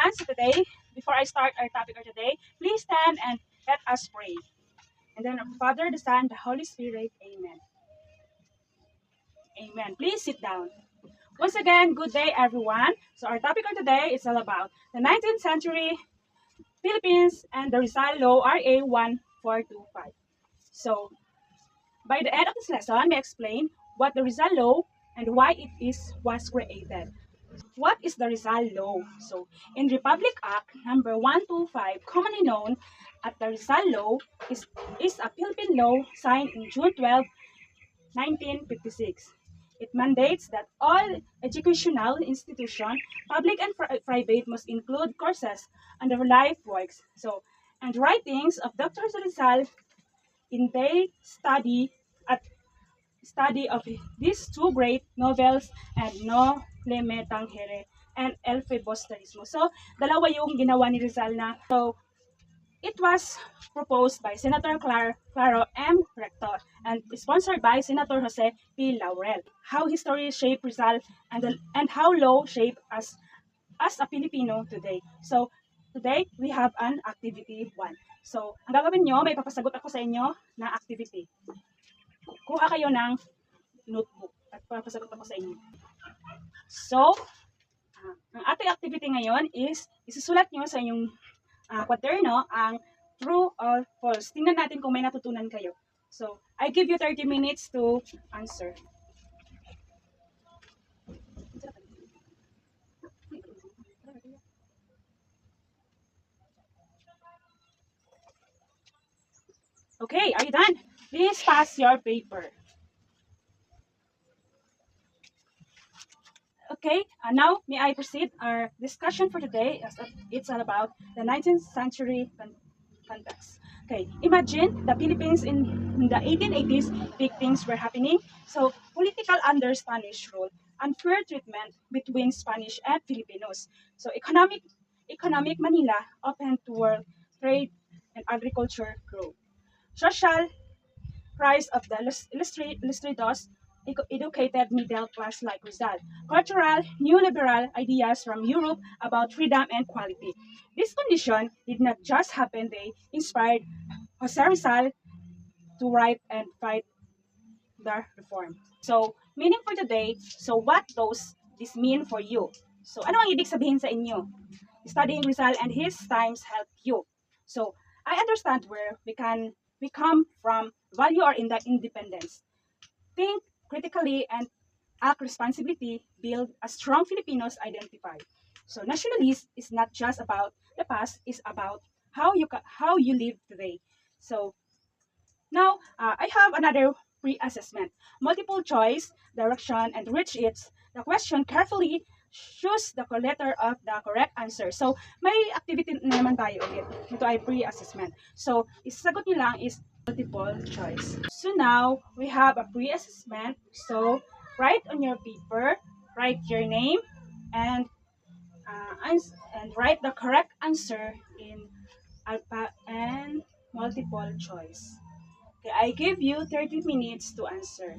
everyone. So today, before I start our topic of today, please stand and let us pray. And then Father, the Son, the Holy Spirit, Amen. Amen. Please sit down. Once again, good day everyone. So our topic of today is all about the 19th century Philippines and the Rizal Law RA 1425. So by the end of this lesson, we explain what the Rizal Law and why was created. What is the Rizal Law? So, in Republic Act number 125, commonly known as the Rizal Law, is a Philippine law signed in June 12, 1956. It mandates that all educational institutions, public and private, must include courses on the life works and writings of Dr. Rizal in their study of these two great novels and No Le Tangere and El Filibusterismo. So, dalawa yung ginawa ni Rizal na. So, it was proposed by Senator Claro M. Rector and sponsored by Senator Jose P. Laurel. How history shaped Rizal and how law shaped us as a Filipino today. So, today, we have an activity 1. So, ang gagawin nyo, may papasagot ako sa inyo na activity. Kuha kayo ng notebook at papasagot ako sa inyo. So, ang ating activity ngayon is isusulat nyo sa inyong kwaderno ang true or false. Tingnan natin kung may natutunan kayo. So, I give you 30 minutes to answer. Okay, are you done? Please pass your paper. Okay, now may I proceed? Our discussion for today it's all about the 19th century context. Okay, imagine the Philippines in the 1880s, big things were happening. So, political under Spanish rule, unfair treatment between Spanish and Filipinos. So, economic Manila open to world trade and agriculture growth. Social rise of the illustrados, educated middle class like Rizal. Cultural, new liberal ideas from Europe about freedom and quality. This condition did not just happen, they inspired Jose Rizal to write and fight the reform. So, meaning for today, so what does this mean for you? So, ano ang ibig sabihin sa inyo? Studying Rizal and his times help you. So, I understand where we come from, value our independence. Think critically and act responsibility, build a strong Filipinos identify. So nationalism is not just about the past, it's about how you live today. So now I have another pre-assessment. Multiple choice, direction, and reach it. The question carefully choose the letter of the correct answer. So, may activity naman tayo ulit. Ito ay pre-assessment. So, isasagot nyo lang is multiple choice. So now, we have a pre-assessment. So, write on your paper, write your name, and write the correct answer in alpha and multiple choice. Okay, I give you 30 minutes to answer.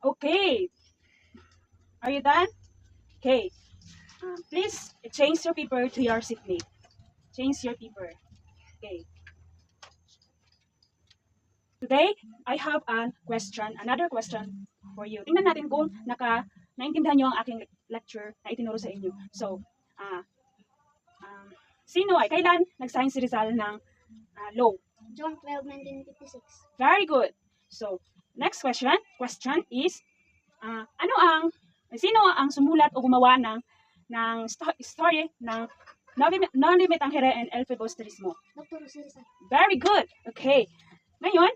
Okay. Are you done? Okay. Please change your paper to your seatmate. Change your paper. Okay. Today, I have another question for you. Tingnan natin kung naintindihan nyo ang aking lecture na itinuro sa inyo. So, kailan nag-sign si Rizal ng law? June 12, 1956. Very good. So, next question is, sino ang sumulat o gumawa ng story ng No Le Tangere and El Filibusterismo? Dr. Rizal. Very good. Okay. Ngayon,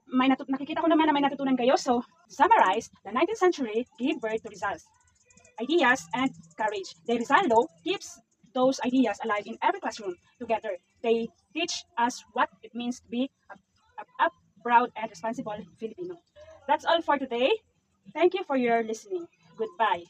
nakikita ko naman na may natutunan kayo. So, to summarize, the 19th century gave birth to Rizal's ideas and courage. The Rizal Law keeps those ideas alive in every classroom. Together, they teach us what it means to be a proud and responsible Filipino. That's all for today. Thank you for your listening. Goodbye.